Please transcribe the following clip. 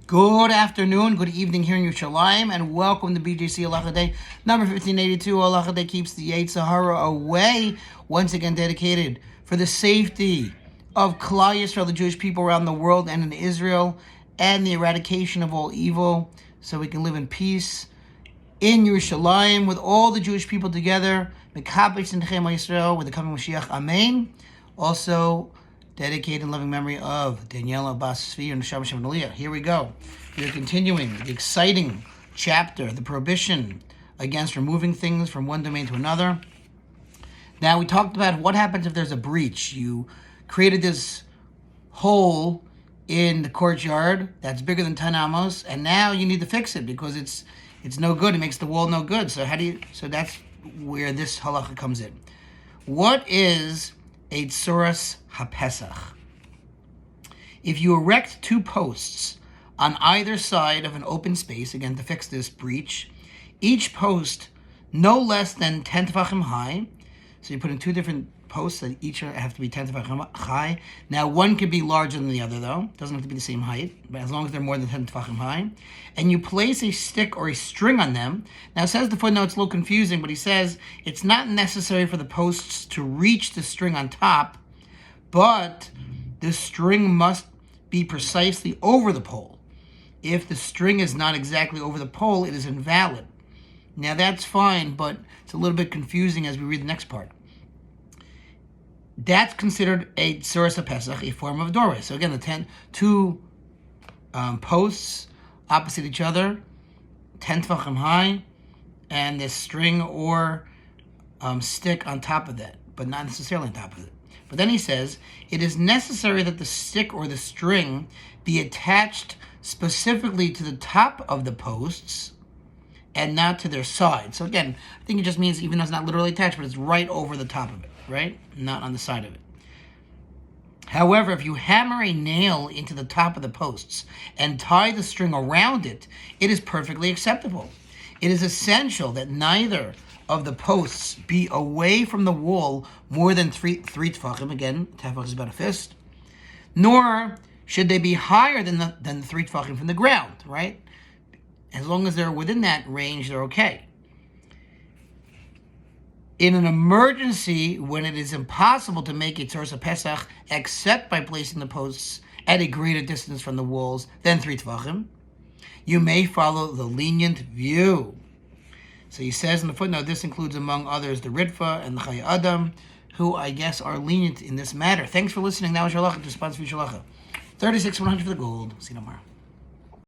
Good afternoon, good evening here in Yerushalayim, and welcome to BJC Halacha A, number 1582. Halacha A keeps the Yetzer Hara away, once again dedicated for the safety of Klal Yisrael, the Jewish people around the world and in Israel, and the eradication of all evil, so we can live in peace in Yerushalayim with all the Jewish people together. Mekabesh Nechem Yisrael with the coming Mashiach. Amen. Also, dedicated in loving memory of Daniela Bas Tzvi and Neshama Shem Aliyah. Here we go. We are continuing the exciting chapter, the prohibition against removing things from one domain to another. Now, we talked about what happens if there's a breach. You created this hole in the courtyard that's bigger than 10 amos, and now you need to fix it because it's no good. It makes the wall no good. So that's where this halacha comes in. What is a tzuras hapesach? If you erect two posts on either side of an open space, again to fix this breach, each post no less than 10 tefachim high, so you put in two different posts that each have to be 10 tefachim high. Now one could be larger than the other though, doesn't have to be the same height, but as long as they're more than 10 tefachim high, and you place a stick or a string on them. Now it says the footnote, it's a little confusing, but he says it's not necessary for the posts to reach the string on top, but the string must be precisely over the pole. If the string is not exactly over the pole, it is invalid. Now that's fine, but it's a little bit confusing as we read the next part. That's considered a tzuras hapesach, a form of doorway. So again, two posts opposite each other, 10 tefachim high, and this string or stick on top of that, but not necessarily on top of it. But then he says, it is necessary that the stick or the string be attached specifically to the top of the posts and not to their side. So again, I think it just means even though it's not literally attached, but it's right over the top of it, right? Not on the side of it. However, if you hammer a nail into the top of the posts and tie the string around it, it is perfectly acceptable. It is essential that neither of the posts be away from the wall more than three tefachim. Again, tefach is about a fist. Nor should they be higher than the 3 tefachim from the ground, right? As long as they're within that range, they're okay. In an emergency, when it is impossible to make a tzuras hapesach except by placing the posts at a greater distance from the walls than 3 tefachim, you may follow the lenient view. So he says in the footnote, this includes among others the Ritva and the Chai Adam, who I guess are lenient in this matter. Thanks for listening. Now is your halacha to sponsor Yisrael. 36,100 for the gold. See you tomorrow.